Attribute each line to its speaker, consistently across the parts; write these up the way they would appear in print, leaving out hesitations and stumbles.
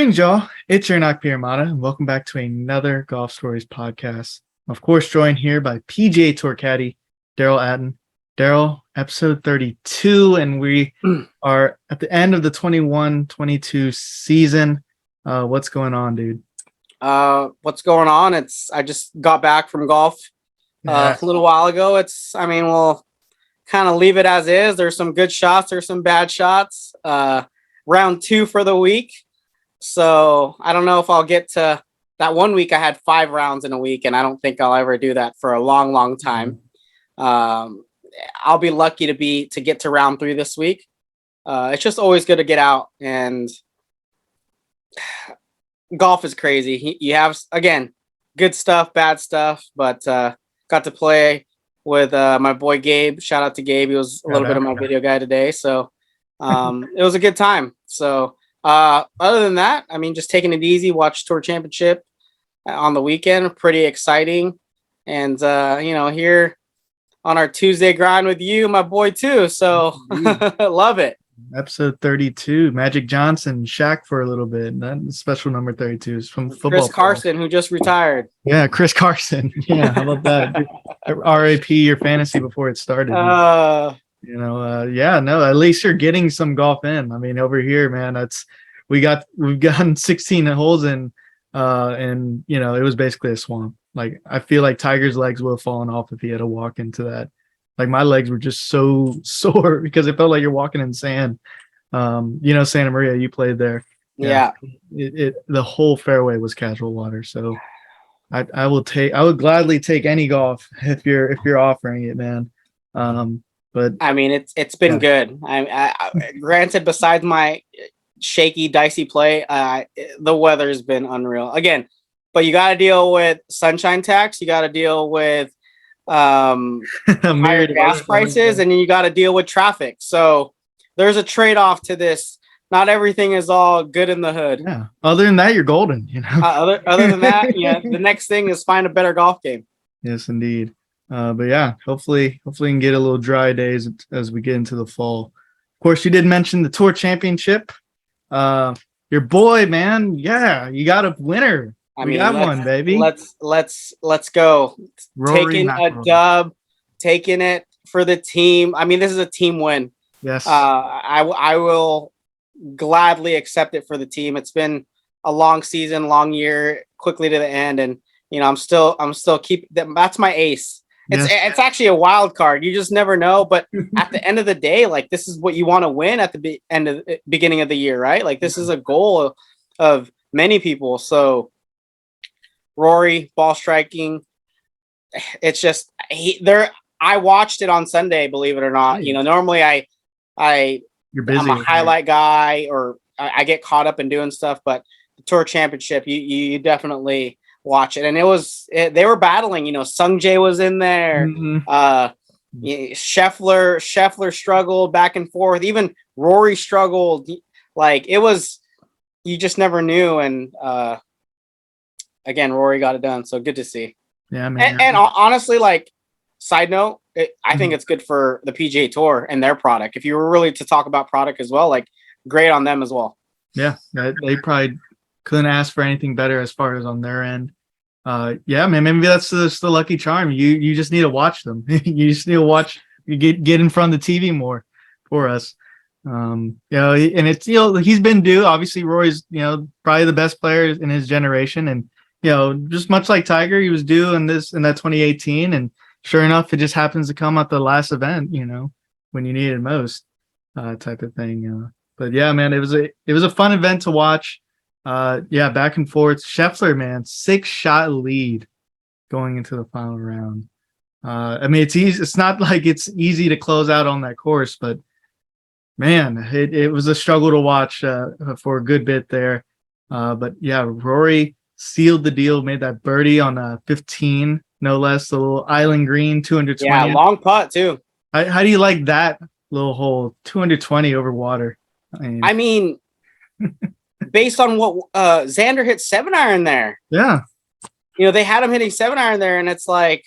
Speaker 1: Greetings, y'all. It's your Knock Piramata, and welcome back to another Golf Stories podcast. Of course, joined here by PGA Tour caddy Derell Atten. Derell, episode 32, and we are at the end of the 21-22 season. What's going on, dude?
Speaker 2: What's going on? I just got back from golf a little while ago. We'll kind of leave it as is. There's some good shots, there's some bad shots. Round 2 for the week. So I don't know if I'll get to that. One week I had 5 rounds in a week, and I don't think I'll ever do that for a long time. I'll be lucky to get to round 3 this week. It's just always good to get out, and golf is crazy. You have, again, good stuff, bad stuff, but got to play with my boy Gabe. Shout out to Gabe. He was a little bit of my video guy today. So it was a good time. So other than that, just taking it easy, watch Tour Championship on the weekend. Pretty exciting. And, here on our Tuesday grind with you, my boy, too. So love it.
Speaker 1: Episode 32, Magic Johnson, Shaq for a little bit. That special number 32 is from football.
Speaker 2: Chris Carson, who just retired.
Speaker 1: Yeah, Chris Carson. Yeah, how about that? RAP your fantasy before it started. At least you're getting some golf in. Over here, man, we've gotten 16 holes in, and it was basically a swamp. Like, I feel like Tiger's legs would have fallen off if he had to walk into that. Like, my legs were just so sore because it felt like you're walking in sand. Santa Maria, you played there.
Speaker 2: Yeah.
Speaker 1: The whole fairway was casual water. So I would gladly take any golf if you're offering it, man. But
Speaker 2: it's been good. I granted, besides my shaky, dicey play, the weather's been unreal again. But you got to deal with sunshine tax. You got to deal with higher gas prices, and then you got to deal with traffic. So there's a trade-off to this. Not everything is all good in the hood.
Speaker 1: Yeah. Other than that, you're golden.
Speaker 2: Other than that, the next thing is find a better golf game.
Speaker 1: Yes, indeed. But yeah, hopefully we can get a little dry days as we get into the fall. Of course, you did mention the Tour Championship. Your boy, man. Yeah, you got a winner. We got one, baby.
Speaker 2: Let's go.
Speaker 1: Rory
Speaker 2: Taking
Speaker 1: McIlroy.
Speaker 2: a dub, taking it for the team. This is a team win.
Speaker 1: Yes.
Speaker 2: I will gladly accept it for the team. It's been a long season, long year, quickly to the end, and I'm still that's my ace. It's actually a wild card. You just never know. But at the end of the day, like, this is what you want to win at the beginning of the year, right? Like, this is a goal of many people. So Rory, ball striking. It's just I watched it on Sunday, believe it or not. Normally
Speaker 1: You're busy.
Speaker 2: I'm a highlight guy, or I get caught up in doing stuff, but the Tour Championship, you definitely watch it. And they were battling, Sung Jae was in there.
Speaker 1: Mm-hmm.
Speaker 2: Scheffler struggled back and forth. Even Rory struggled. Like, it was, you just never knew. And again, Rory got it done. So good to see.
Speaker 1: Yeah, man.
Speaker 2: And honestly, like, side note, I think it's good for the PGA Tour and their product. If you were really to talk about product as well, like, great on them as well.
Speaker 1: Yeah, they probably couldn't ask for anything better as far as on their end. Yeah, man, maybe that's just the lucky charm. You just need to watch them. You just need to watch. You get in front of the TV more for us. And it's he's been due. Obviously, Roy's probably the best player in his generation, and just much like Tiger, he was due in that 2018, and sure enough, it just happens to come at the last event. When you need it most, type of thing. But yeah, man, it was a fun event to watch. Back and forth. Scheffler, man, 6-shot lead going into the final round. It's easy. It's not like it's easy to close out on that course, but man, it was a struggle to watch for a good bit there. But yeah, Rory sealed the deal, made that birdie on 15, no less, the little island green, 220.
Speaker 2: Yeah, long putt too.
Speaker 1: How do you like that little hole, 220 over water?
Speaker 2: Based on what Xander hit 7-iron there.
Speaker 1: Yeah.
Speaker 2: They had him hitting 7-iron there, and it's like,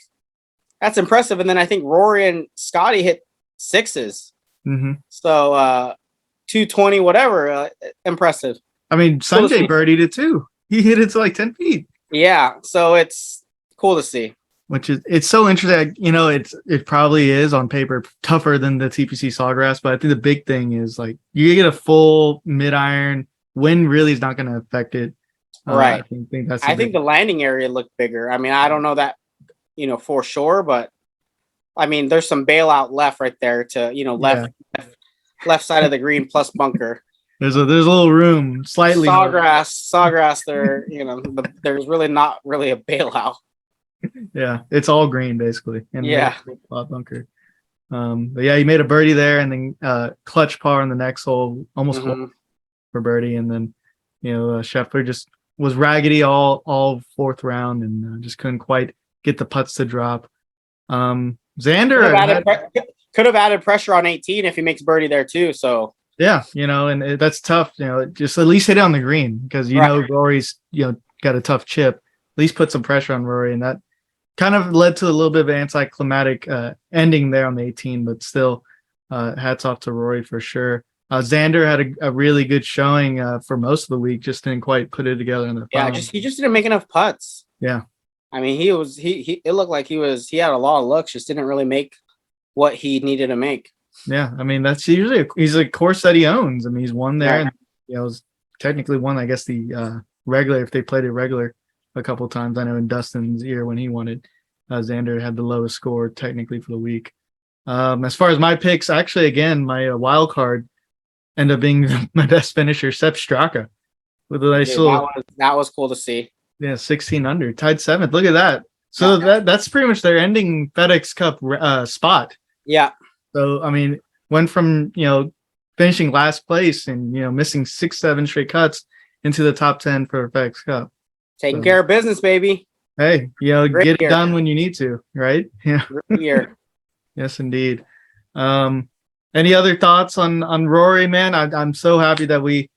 Speaker 2: that's impressive. And then I think Rory and Scottie hit 6s.
Speaker 1: Mm-hmm.
Speaker 2: So 220, whatever, impressive.
Speaker 1: I mean,
Speaker 2: Cool to
Speaker 1: Sanjay
Speaker 2: see.
Speaker 1: birdied it too. He hit it to like 10 feet.
Speaker 2: Yeah, so it's cool to see.
Speaker 1: Which is, it's so interesting. You know, it probably is on paper tougher than the TPC Sawgrass, but I think the big thing is like you get a full mid iron. Wind really is not going to affect it.
Speaker 2: Right.
Speaker 1: I
Speaker 2: think the landing area looked bigger. I mean, I don't know that, for sure, but I mean, there's some bailout left right there to, left side of the green plus bunker.
Speaker 1: There's a little room, slightly
Speaker 2: Sawgrass. There, there's really not really a bailout.
Speaker 1: Yeah, it's all green basically. And
Speaker 2: yeah,
Speaker 1: bunker. But yeah, he made a birdie there, and then clutch par on the next hole, almost for birdie, and then Scheffler just was raggedy all fourth round and just couldn't quite get the putts to drop. Xander
Speaker 2: could have added pressure on 18 if he makes birdie there too. So
Speaker 1: yeah, and that's tough. Just at least hit it on the green because Rory's got a tough chip. At least put some pressure on Rory, and that kind of led to a little bit of an anticlimactic ending there on the 18. But still, hats off to Rory for sure. Xander had a really good showing for most of the week. Just didn't quite put it together in the final.
Speaker 2: He just didn't make enough putts.
Speaker 1: Yeah,
Speaker 2: I mean, it looked like he had a lot of looks, just didn't really make what he needed to make.
Speaker 1: Yeah, I mean that's usually he's a course that he owns. I mean he's won there, and was technically won. I guess the regular if they played it regular a couple times. I know in Dustin's year when he won it, Xander had the lowest score technically for the week. As far as my picks, actually, again, my wild card ended up being my best finisher, Sepp Straka, with a nice little.
Speaker 2: That was cool to see.
Speaker 1: Yeah, 16 under, tied 7th. Look at that. So that's pretty much their ending FedEx Cup spot.
Speaker 2: Yeah.
Speaker 1: So I mean, went from finishing last place and missing 6-7 straight cuts into the top 10 for FedEx Cup.
Speaker 2: Taking care of business, baby.
Speaker 1: Hey, get it done when you need to, right? Yeah.
Speaker 2: Great year.
Speaker 1: Yes, indeed. Any other thoughts on Rory, man? I'm so happy that we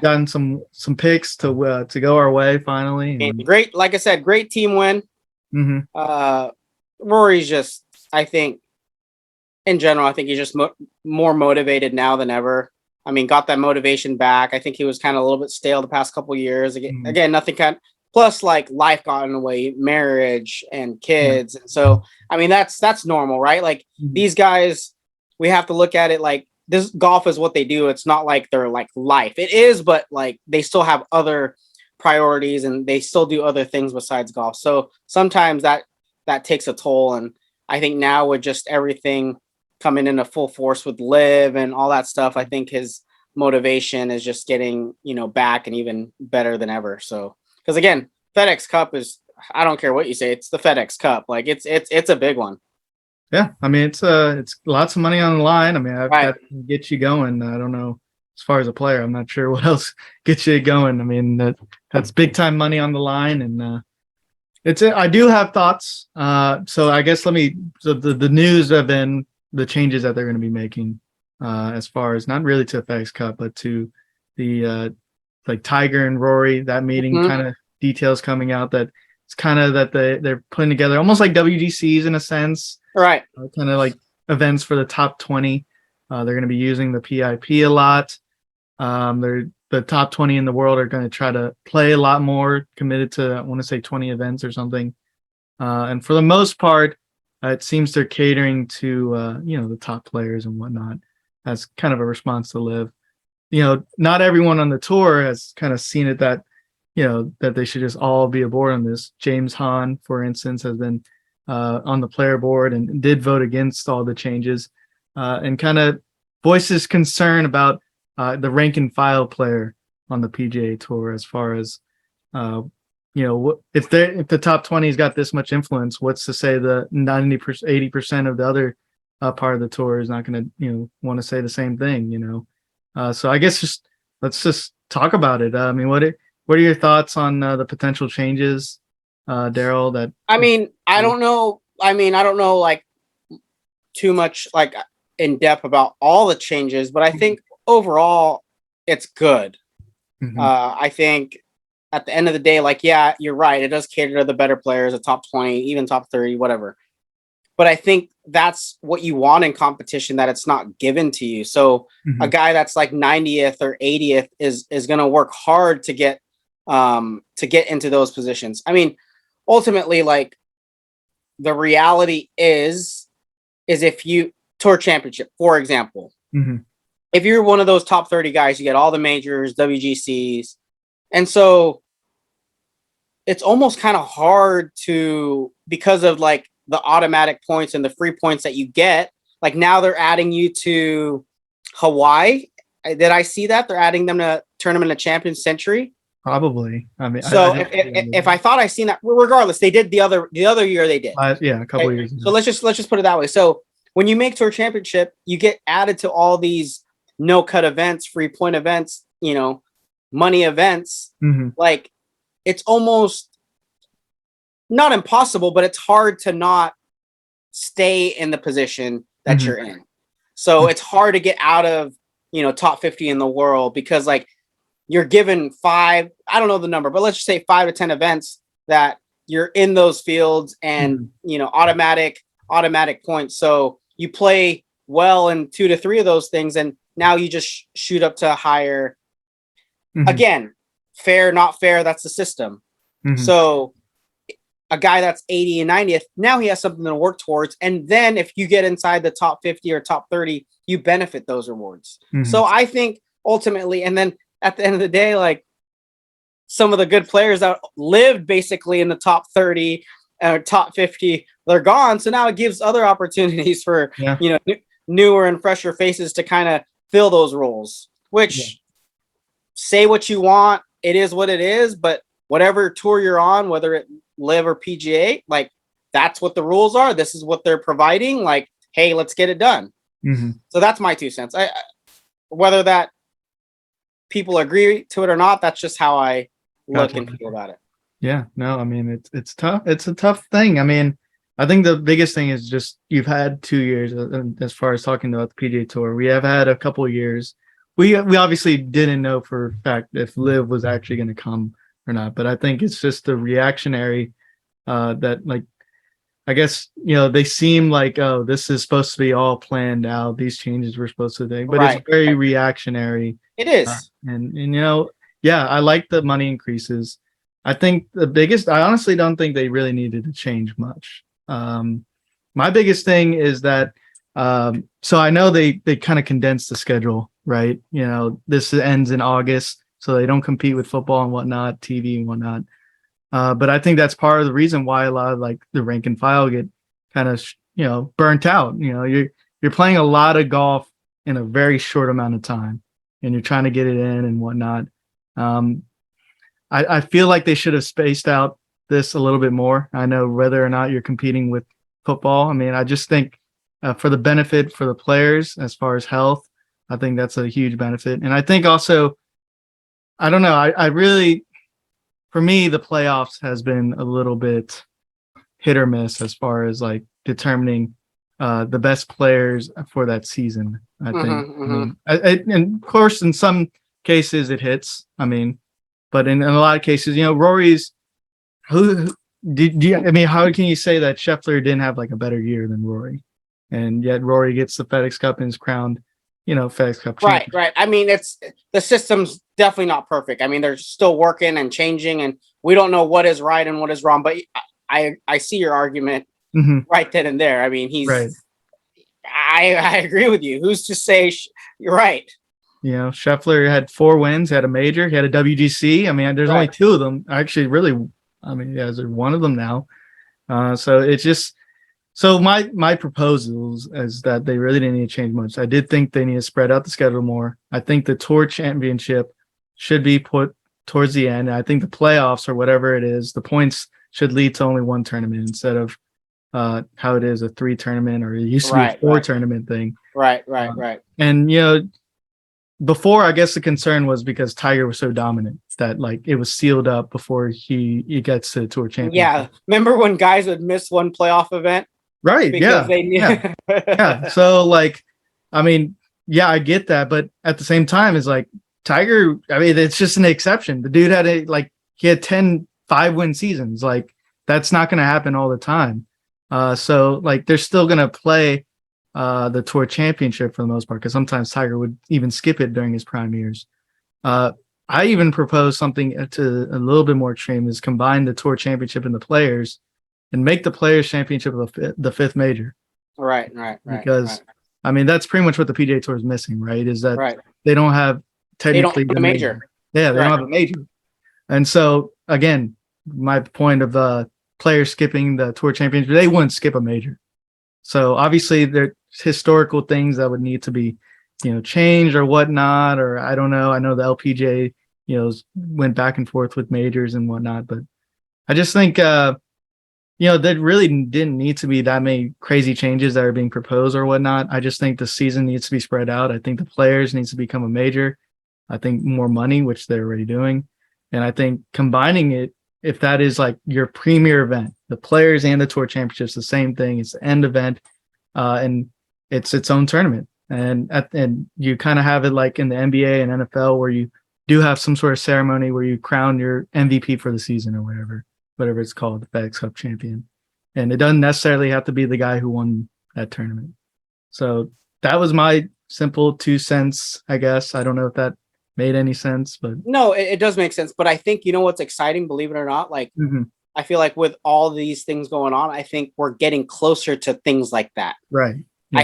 Speaker 1: done some picks to go our way finally.
Speaker 2: Great, like I said, great team win.
Speaker 1: Mm-hmm.
Speaker 2: Rory's just, I think, in general, I think he's just more motivated now than ever. I mean, got that motivation back. I think he was kind of a little bit stale the past couple of years. Again, nothing plus like life got in the way, marriage and kids. And so, I mean, that's normal, right? Like these guys, we have to look at it like this golf is what they do. It's not like they're like life. It is, but like they still have other priorities and they still do other things besides golf. So sometimes that takes a toll. And I think now with just everything coming into full force with LIV and all that stuff, I think his motivation is just getting, back and even better than ever. So, because again, FedEx Cup is, I don't care what you say, it's the FedEx Cup. Like it's a big one.
Speaker 1: Yeah, I mean it's lots of money on the line. I mean that can get you going. I don't know as far as a player, I'm not sure what else gets you going. I mean that's big time money on the line, and I do have thoughts. So I guess the news have been the changes that they're going to be making as far as not really to the FedEx Cup, but to the like Tiger and Rory, that meeting kind of details coming out that it's kind of that they're putting together almost like WGCs in a sense.
Speaker 2: Right.
Speaker 1: Kind of like events for the top 20. They're going to be using the PIP a lot. The top 20 in the world are going to try to play a lot more, committed to, I want to say 20 events or something. And for the most part, it seems they're catering to, the top players and whatnot as kind of a response to LIV. Not everyone on the tour has kind of seen it that they should just all be aboard on this. James Hahn, for instance, has been on the player board and did vote against all the changes and kind of voices concern about the rank and file player on the PGA Tour as far as, if the top 20 has got this much influence, what's to say the 90%, 80% of the other part of the tour is not going to, want to say the same thing, So I guess let's just talk about it. I mean, what are your thoughts on the potential changes, Derell?
Speaker 2: I don't know. I don't know like too much like in depth about all the changes, but I think overall it's good. I think at the end of the day, like, yeah, you're right. It does cater to the better players, the top 20, even top 30, whatever. but I think that's what you want in competition, that it's not given to you. So a guy that's like 90th or 80th is going to work hard to get into those positions. I mean, ultimately, like, the reality is if you Tour Championship, for example, if you're one of those top 30 guys, you get all the majors, WGCs. And so it's almost kind of hard to, because of like the automatic points and the free points that you get, like now they're adding you to Hawaii. Did I see that? They're adding them to Tournament of Champions Century.
Speaker 1: Probably. I mean,
Speaker 2: so if I thought I seen that, regardless, they did the other year they did.
Speaker 1: Yeah, a couple years ago.
Speaker 2: So let's just put it that way. So when you make Tour Championship, you get added to all these no cut events, free point events, you know, money events. Like, it's almost not impossible, but it's hard to not stay in the position that you're in. So it's hard to get out of, you know, top 50 in the world, because like you're given 5, I don't know the number, but let's just say 5 to 10 events that you're in those fields, and you know, automatic points. So you play well in 2 to 3 of those things, and now you just shoot up to higher. Again, fair, not fair, that's the system. So a guy that's 80 and 90th, now he has something to work towards. And then if you get inside the top 50 or top 30, you benefit those rewards. So I think ultimately, and then at the end of the day, like, some of the good players that lived basically in the top 30 or top 50, they're gone. So now it gives other opportunities for, you know, newer and fresher faces to kind of fill those roles, which, say what you want, it is what it is. But whatever tour you're on, whether it LIV or PGA, like, that's what the rules are. This is what they're providing. Like, hey, let's get it done. So that's my 2 cents. I whether that people agree to it or not, that's just how I look and feel about it.
Speaker 1: Yeah, no, I mean, it's tough. It's a tough thing. I mean, I think the biggest thing is just you've had 2 years as far as talking about the PGA Tour. We have had a couple of years. We obviously didn't know for a fact if LIV was actually going to come or not, but I think it's just the reactionary that, like, I guess, you know, they seem like, oh, this is supposed to be all planned out. These changes were supposed to be, but it's very reactionary.
Speaker 2: It is.
Speaker 1: And you know, yeah, I like the money increases. I think I honestly don't think they really needed to change much. My biggest thing is that, so I know they kind of condensed the schedule, right? You know, this ends in August, so they don't compete with football and whatnot, TV and whatnot. But I think that's part of the reason why a lot of like the rank and file get kind of, you know, burnt out. You know, you're playing a lot of golf in a very short amount of time, and you're trying to get it in and whatnot. I feel like they should have spaced out this a little bit more. I know whether or not you're competing with football. I mean, I just think for the benefit for the players as far as health, I think that's a huge benefit. And I think also, I don't know, I really, for me, the playoffs has been a little bit hit or miss as far as like determining the best players for that season. I think. I mean, and of course, in some cases it hits. I mean, but in a lot of cases, you know, Rory's who did you? I mean, how can you say that Scheffler didn't have like a better year than Rory, and yet Rory gets the FedEx Cup and is crowned, you know, FedEx Cup champion.
Speaker 2: Right. I mean, it's the system's definitely not perfect. I mean, they're still working and changing, and we don't know what is right and what is wrong. But I see your argument right then and there. I mean, he's right. I agree with you. Who's to say you're right?
Speaker 1: You know, Scheffler had 4 wins, had a major, he had a WGC. I mean, there's only 2 of them. Actually, really, I mean, yeah, there's 1 of them now. So it's just, so my proposals is that they really didn't need to change much. I did think they need to spread out the schedule more. I think the Tour Championship should be put towards the end. I think the playoffs or whatever it is, the points should lead to only 1 tournament instead of how it is a 3 tournament, or it used to be a 4 tournament thing.
Speaker 2: Right.
Speaker 1: And, you know, before, I guess the concern was because Tiger was so dominant that like it was sealed up before he gets to the Tour Championship.
Speaker 2: Yeah. Remember when guys would miss 1 playoff event?
Speaker 1: Right.
Speaker 2: Because they knew.
Speaker 1: Yeah. So like, I mean, yeah, I get that. But at the same time, it's like Tiger, I mean, it's just an exception. The dude had he had 10 5-win seasons. Like, that's not going to happen all the time. So like they're still gonna play the Tour Championship for the most part, because sometimes Tiger would even skip it during his prime years. Uh, I even proposed something to a little bit more extreme: is combine the Tour Championship and the Players, and make the Players Championship the fifth major.
Speaker 2: Right.
Speaker 1: Because I mean that's pretty much what the PGA Tour is missing, right? Is that
Speaker 2: Right.
Speaker 1: they don't have
Speaker 2: They don't
Speaker 1: technically
Speaker 2: have
Speaker 1: the
Speaker 2: a major.
Speaker 1: Yeah, they
Speaker 2: Right.
Speaker 1: don't have a major. And so again, my point of the players skipping the Tour Championship, they wouldn't skip a major. So obviously there's historical things that would need to be, changed or whatnot, or I don't know. I know the LPGA, went back and forth with majors and whatnot, but I just think, there really didn't need to be that many crazy changes that are being proposed or whatnot. I just think the season needs to be spread out. I think the players needs to become a major. I think more money, which they're already doing. And I think combining it, if that is like your premier event, the players and the Tour Championships, the same thing. It's the end event, and it's its own tournament. And you kind of have it like in the NBA and NFL, where you do have some sort of ceremony where you crown your MVP for the season or whatever it's called, the FedEx Cup champion. And it doesn't necessarily have to be the guy who won that tournament. So that was my simple 2 cents, I guess. I don't know if that made any sense, but
Speaker 2: No, it does make sense. But I think, what's exciting, believe it or not, like I feel like with all these things going on, I think we're getting closer to things like that.
Speaker 1: Right. Yeah.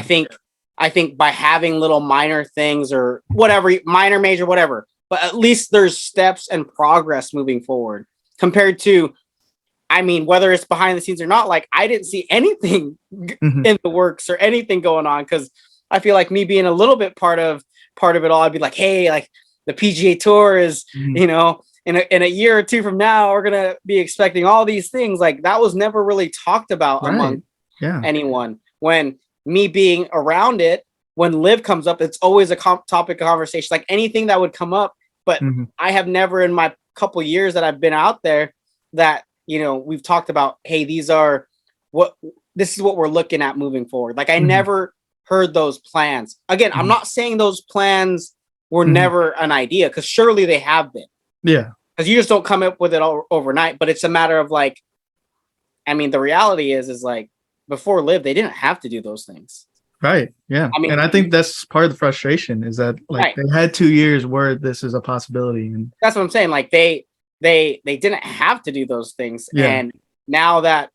Speaker 2: I think by having little minor things or whatever, minor, major, whatever, but at least there's steps and progress moving forward compared to, I mean, whether it's behind the scenes or not, like I didn't see anything in the works or anything going on. Cause I feel like me being a little bit part of it all, I'd be like, hey, like the PGA Tour is, in a year or two from now, we're going to be expecting all these things. Like that was never really talked about among anyone. When me being around it, when LIV comes up, it's always a topic of conversation, like anything that would come up. But I have never in my couple years that I've been out there that, we've talked about, hey, this is what we're looking at moving forward. Like I never heard those plans. Again, I'm not saying those plans were never an idea, because surely they have been.
Speaker 1: Yeah.
Speaker 2: Because you just don't come up with it all overnight, but it's a matter of like, I mean, the reality is like before LIV, they didn't have to do those things.
Speaker 1: Right. Yeah. I mean, and I think that's part of the frustration is that like they had 2 years where this is a possibility. And
Speaker 2: that's what I'm saying. Like they didn't have to do those things. Yeah. And now that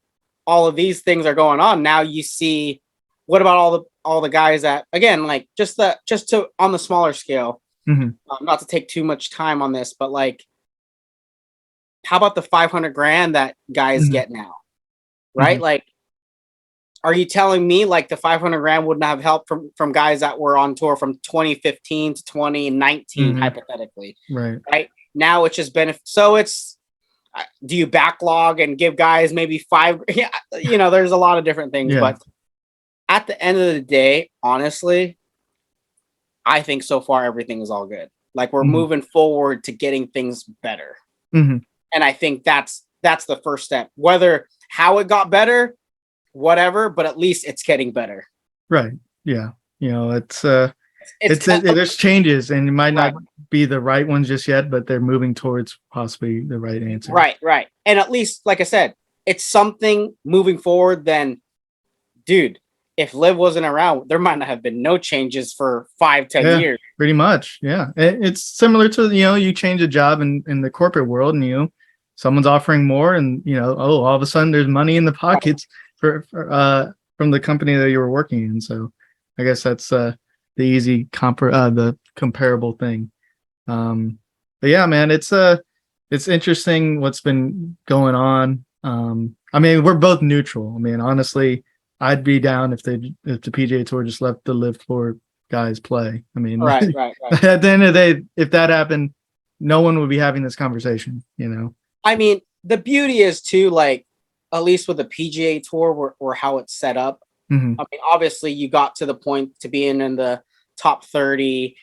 Speaker 2: all of these things are going on, now you see, what about all the guys that, again, like just to on the smaller scale, not to take too much time on this, but like, how about the $500,000 that guys get now? Right. Like, are you telling me like the $500,000 wouldn't have helped from guys that were on tour from 2015 to 2019, hypothetically? Right. Now it's just benefit. So it's, do you backlog and give guys maybe five? Yeah, there's a lot of different things, but at the end of the day, honestly, I think so far everything is all good. Like we're moving forward to getting things better, and I think that's the first step. Whether how it got better, whatever, but at least it's getting better.
Speaker 1: Right. Yeah. There's changes, and it might not be the right ones just yet, but they're moving towards possibly the right answer.
Speaker 2: Right. And at least, like I said, it's something moving forward. Then, dude, if LIV wasn't around, there might not have been no changes for 5-10 years. Pretty
Speaker 1: much. Yeah. It's similar to, you change a job in the corporate world and, someone's offering more and, all of a sudden there's money in the pockets for from the company that you were working in. So I guess that's the easy the comparable thing. But yeah, man, it's interesting what's been going on. I mean, we're both neutral. I mean, honestly, I'd be down if the PGA Tour just let the LIV Tour guys play. I mean,
Speaker 2: right.
Speaker 1: At the end of the day, if that happened, no one would be having this conversation,
Speaker 2: I mean, the beauty is too, like, at least with the PGA Tour or how it's set up. I mean, obviously you got to the point to being in the top 30.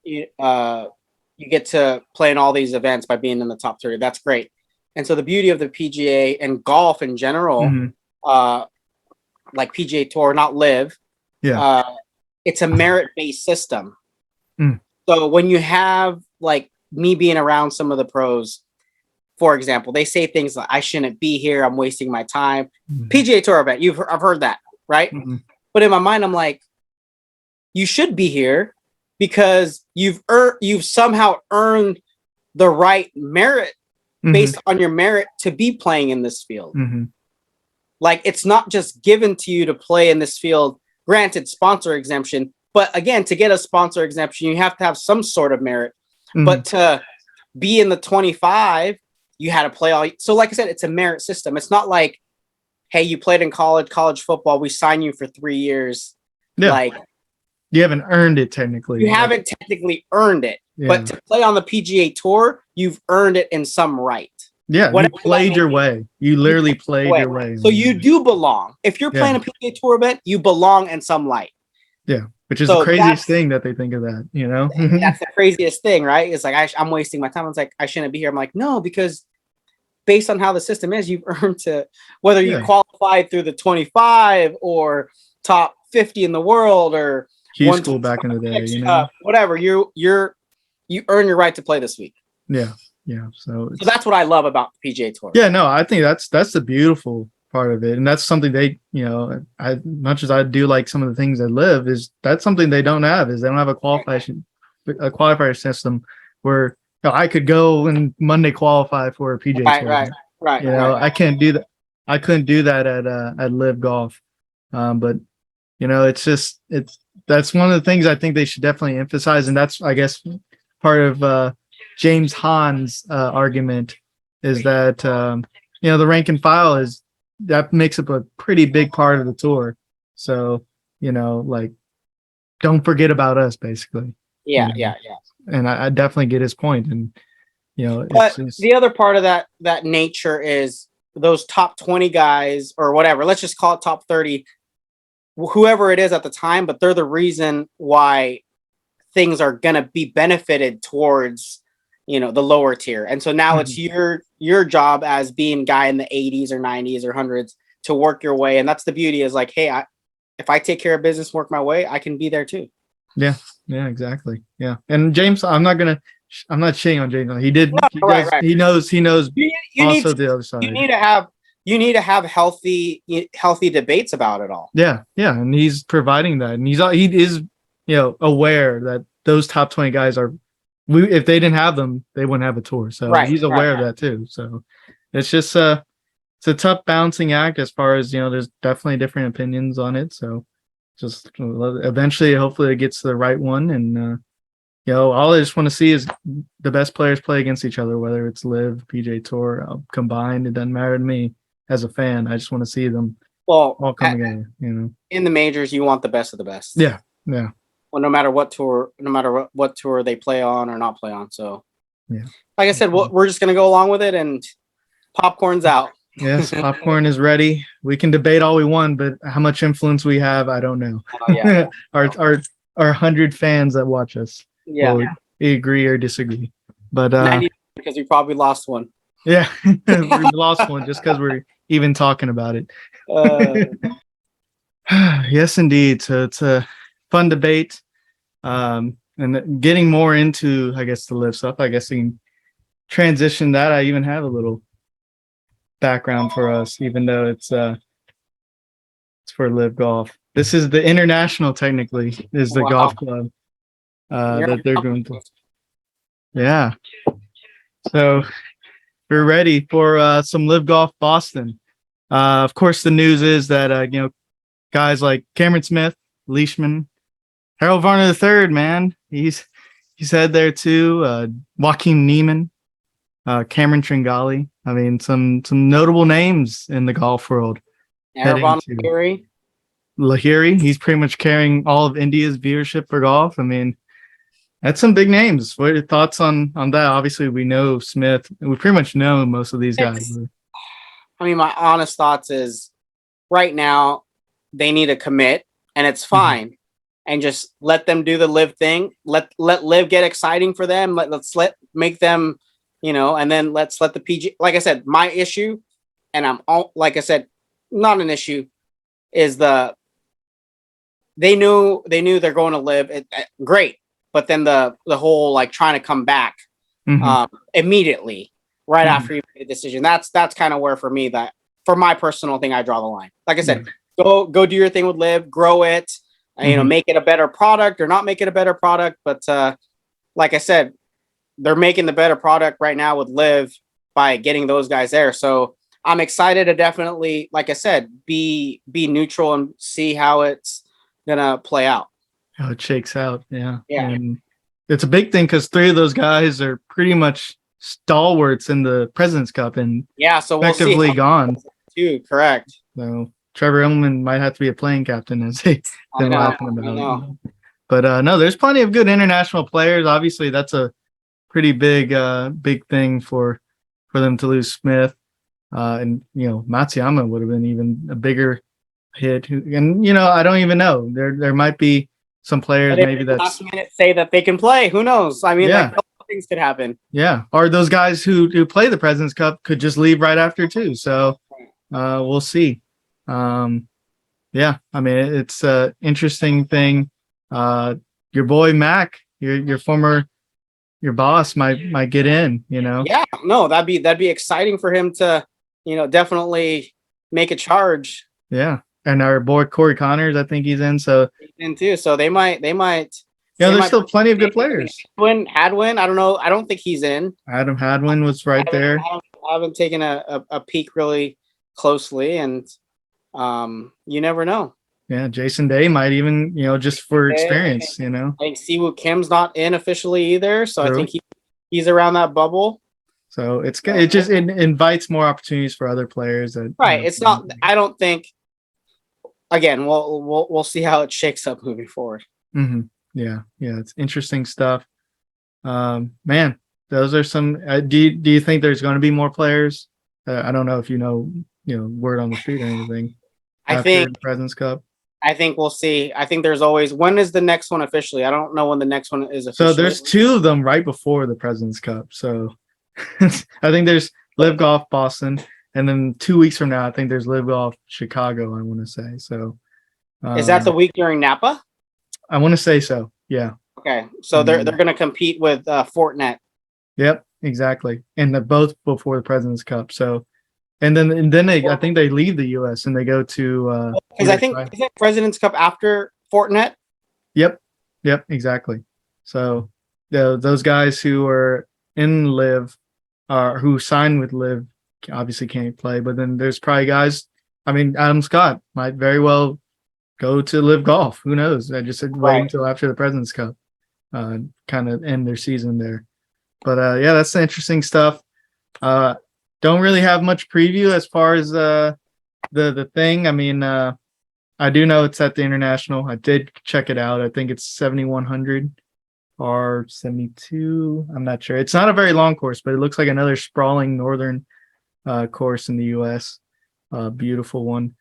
Speaker 2: You get to play in all these events by being in the top 30. That's great. And so the beauty of the PGA and golf in general, like PGA Tour, not LIV, it's a merit-based system. So when you have like me being around some of the pros, for example, they say things like, I shouldn't be here, I'm wasting my time.
Speaker 1: Mhm.
Speaker 2: PGA Tour event, I've heard that, right?
Speaker 1: Mhm.
Speaker 2: But in my mind, I'm like, you should be here because you've somehow earned the right merit based on your merit to be playing in this field.
Speaker 1: Mhm.
Speaker 2: Like, it's not just given to you to play in this field. Granted, sponsor exemption, but again, to get a sponsor exemption, you have to have some sort of merit.
Speaker 1: Mhm.
Speaker 2: But to be in the 25, you had to play all. So, like I said, it's a merit system. It's not like, hey, you played in college football, we sign you for 3 years.
Speaker 1: Yeah.
Speaker 2: Like,
Speaker 1: You haven't earned it technically.
Speaker 2: you haven't technically earned it.
Speaker 1: Yeah.
Speaker 2: But to play on the PGA Tour, you've earned it in some right.
Speaker 1: Yeah, you
Speaker 2: Whatever that
Speaker 1: played your
Speaker 2: may be.
Speaker 1: way. You literally played your way.
Speaker 2: So you do belong. If you're playing a PGA Tour event, you belong in some light.
Speaker 1: Yeah, which is
Speaker 2: So
Speaker 1: the craziest thing that they think of that, you know?
Speaker 2: That's the craziest thing, right? It's like, I'm wasting my time. It's like, I shouldn't be here. I'm like, no, because based on how the system is, you've earned to, whether you qualified through the 25 or top 50 in the world or
Speaker 1: Q school back in the day, you know?
Speaker 2: Whatever, you earn your right to play this week.
Speaker 1: Yeah. Yeah. So
Speaker 2: that's what I love about the PGA Tour.
Speaker 1: Yeah, no, I think that's the beautiful part of it. And that's something they, you know, much as I do like some of the things that live, is that's something they don't have, is they don't have a qualifier system where, you know, I could go and Monday qualify for a PGA Tour.
Speaker 2: Right.
Speaker 1: You know, I can't do that. I couldn't do that at LIV Golf. But you know, that's one of the things I think they should definitely emphasize. And that's, I guess, part of James Hahn's argument is that, you know, the rank and file that makes up a pretty big part of the tour. So, you know, like, don't forget about us, basically.
Speaker 2: Yeah,
Speaker 1: you know? Yeah. And I definitely get his point. And, you know,
Speaker 2: but the other part of that nature is those top 20 guys or whatever, let's just call it top 30, whoever it is at the time, but they're the reason why things are going to be benefited towards, you know, the lower tier. And so now it's your job as being guy in the 80s or 90s or 100s to work your way. And that's the beauty, is like, hey, if I take care of business, work my way, I can be there too.
Speaker 1: Yeah, exactly. Yeah. And James, I'm not shitting on James. He knows you also the other side.
Speaker 2: You need to have healthy debates about it all.
Speaker 1: Yeah. And he's providing that. And he is, you know, aware that those top 20 guys if they didn't have them, they wouldn't have a tour. So he's aware of that too. So it's just it's a tough balancing act as far as, you know, there's definitely different opinions on it. So just eventually, hopefully it gets to the right one. And, you know, all I just want to see is the best players play against each other, whether it's LIV, PGA Tour, combined. It doesn't matter to me as a fan. I just want to see them all come together, you know. In
Speaker 2: the majors, you want the best of the best.
Speaker 1: Yeah.
Speaker 2: Well, no matter what tour they play on or not play on. So, yeah, like I said, we're just going to go along with it, and popcorn's out.
Speaker 1: Yes, popcorn is ready. We can debate all we want, but how much influence we have, I don't know. Our 100 fans that watch us.
Speaker 2: Yeah.
Speaker 1: Will we agree or disagree. But
Speaker 2: because we probably lost one.
Speaker 1: Yeah, we lost one just because we're even talking about it. Yes, indeed. So it's a fun debate. And getting more into, I guess, the LIV stuff. I guess we can transition that. I even have a little background for us, even though it's for LIV Golf. This is the international, technically, is the golf club that they're going to. Yeah. So we're ready for some LIV Golf Boston. Of course, the news is that you know, guys like Cameron Smith, Leishman, Harold Varner III, man, he's head there too. Joaquin Neiman, Cameron Tringali. I mean, some notable names in the golf world.
Speaker 2: Aaron
Speaker 1: Lahiri, he's pretty much carrying all of India's viewership for golf. I mean, that's some big names. What are your thoughts on that? Obviously, we know Smith. We pretty much know most of these guys.
Speaker 2: I mean, my honest thoughts is right now they need to commit, and it's fine. And just let them do the LIV thing. Let LIV get exciting for them. Let's make them, you know, and then let's let the PG. Like I said, my issue, and like I said, not an issue, is they knew they're going to LIV. Great, but then the whole like trying to come back immediately. right after you make a decision. That's kind of where for me that for my personal thing I draw the line. Like I said, go do your thing with LIV, grow it, make it a better product or not make it a better product. But like I said, they're making the better product right now with LIV by getting those guys there. So I'm excited to definitely, like I said, be neutral and see how it's gonna play out.
Speaker 1: How it shakes out. Yeah.
Speaker 2: Yeah.
Speaker 1: And it's a big thing because 3 of those guys are pretty much stalwarts in the President's Cup and
Speaker 2: So we'll
Speaker 1: effectively
Speaker 2: see
Speaker 1: gone.
Speaker 2: Too, correct.
Speaker 1: So Trevor Immelman might have to be a playing captain as they've been laughing about. But no, there's plenty of good international players. Obviously, that's a pretty big thing for them to lose Smith. And Matsuyama would have been even a bigger hit. And I don't even know. There might be some players maybe that's
Speaker 2: last minute say that they can play. Who knows? I mean, like, things could happen.
Speaker 1: Yeah, or those guys who play the President's Cup could just leave right after too. So we'll see. Yeah, I mean it's an interesting thing. Your boy Mac, your boss might get in.
Speaker 2: Yeah, no, that'd be exciting for him to definitely make a charge.
Speaker 1: Yeah, and our boy Corey Connors, I think he's in. So
Speaker 2: he's in too. So they might.
Speaker 1: Yeah, there's still plenty of good players.
Speaker 2: Hadwin, I don't know. I don't think he's in.
Speaker 1: Adam Hadwin was right there.
Speaker 2: I haven't taken a peek really closely, and you never know.
Speaker 1: Yeah, Jason Day might even, just for experience,
Speaker 2: I think Siwoo Kim's not in officially either, so I think he's around that bubble.
Speaker 1: So it invites more opportunities for other players.
Speaker 2: It's not. I don't think. Again, we'll see how it shakes up moving forward.
Speaker 1: Mm-hmm. Yeah, it's interesting stuff. Man, those are some. Do you think there's going to be more players? I don't know if word on the street or anything.
Speaker 2: I think
Speaker 1: the President's Cup.
Speaker 2: I think we'll see. I think there's always. When is the next one officially? I don't know when the next one is officially.
Speaker 1: So there's 2 of them right before the President's Cup. So I think there's LIV Golf Boston, and then 2 weeks from now, I think there's LIV Golf Chicago. I want to say so.
Speaker 2: Is that the week during Napa?
Speaker 1: I want to say so. Yeah.
Speaker 2: Okay, so they're going to compete with Fortinet.
Speaker 1: Yep, exactly, and they're both before the President's Cup. So, and then I think they leave the U.S. and they go to
Speaker 2: because I think isn't President's Cup after Fortinet.
Speaker 1: Yep, exactly. So those guys who are in LIV, who signed with LIV, obviously can't play. But then there's probably guys. I mean, Adam Scott might very well go to LIV Golf. Who knows? I just said wait until after the President's Cup, kind of end their season there. But yeah, that's the interesting stuff. Don't really have much preview as far as the thing. I mean, I do know it's at the International. I did check it out. I think it's 7,100 or 72. I'm not sure. It's not a very long course, but it looks like another sprawling northern course in the U.S. Beautiful one.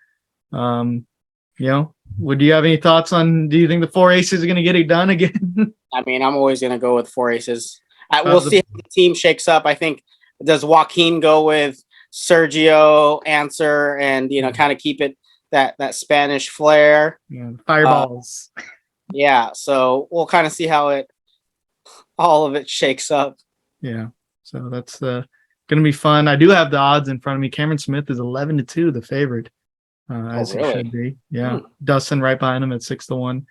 Speaker 1: Would you have any thoughts on? Do you think the 4 aces are going to get it done again?
Speaker 2: I mean, I'm always going to go with 4 aces. We'll see how the team shakes up. I think does Joaquin go with Sergio, Answer, and kind of keep it that Spanish flair.
Speaker 1: Yeah, fireballs.
Speaker 2: Yeah, so we'll kind of see how all of it shakes up.
Speaker 1: Yeah, so that's going to be fun. I do have the odds in front of me. Cameron Smith is 11-2, the favorite. As it should be. Yeah. Dustin right behind him at 6-1.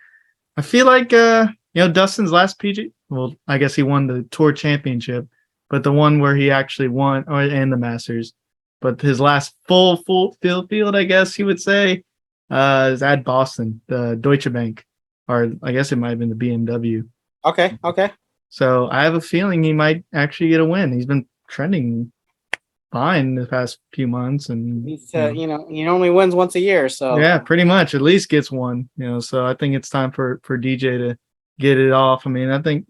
Speaker 1: I feel like Dustin's last PG. Well, I guess he won the Tour Championship, but the one where he actually won and the Masters. But his last full field, I guess you would say, is at Boston, the Deutsche Bank, or I guess it might have been the BMW.
Speaker 2: Okay.
Speaker 1: So I have a feeling he might actually get a win. He's been trending fine the past few months, and
Speaker 2: he normally wins once a year, so
Speaker 1: yeah, pretty much at least gets one. So I think it's time for DJ to get it off. I mean, I think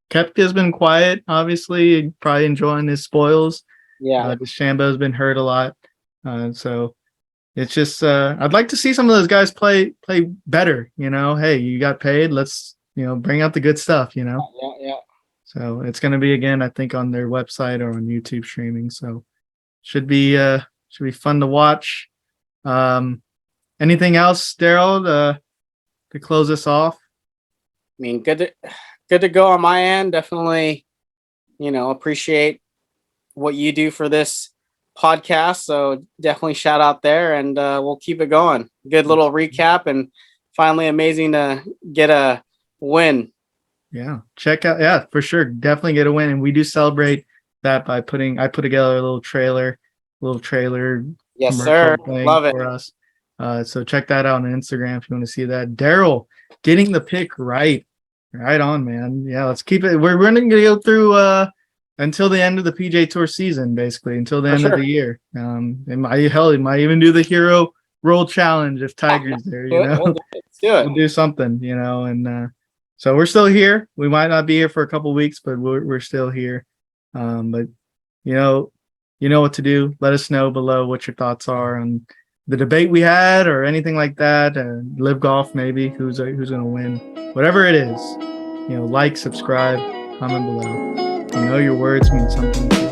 Speaker 1: Koepka's been quiet, obviously, probably enjoying his spoils.
Speaker 2: Yeah,
Speaker 1: DeChambeau's been hurt a lot, so it's just I'd like to see some of those guys play better. Hey, you got paid, let's bring out the good stuff. Yeah. So it's going to be again, I think, on their website or on YouTube streaming. So should be fun to watch. Anything else, Derell, to close us off?
Speaker 2: I mean, good to go on my end. Definitely, appreciate what you do for this podcast. So definitely shout out there, and we'll keep it going. Good little recap, and finally amazing to get a win.
Speaker 1: Yeah, check out. Yeah, for sure, definitely get a win, and we do celebrate that by I put together a little trailer.
Speaker 2: Yes, sir. Love it.
Speaker 1: For us. So check that out on Instagram if you want to see that. Derell getting the pick right on, man. Yeah, let's keep it. We're going to go through until the end of the PGA Tour season, basically until the end of the year. It might even do the Hero Roll Challenge if Tiger's there. You know,
Speaker 2: let's do it.
Speaker 1: We'll do something. You know, and so we're still here. We might not be here for a couple weeks, but we're still here. But you know what to do. Let us know below what your thoughts are on the debate we had or anything like that. LIV Golf, maybe who's going to win, whatever it is. Like, subscribe, comment below. Your words mean something.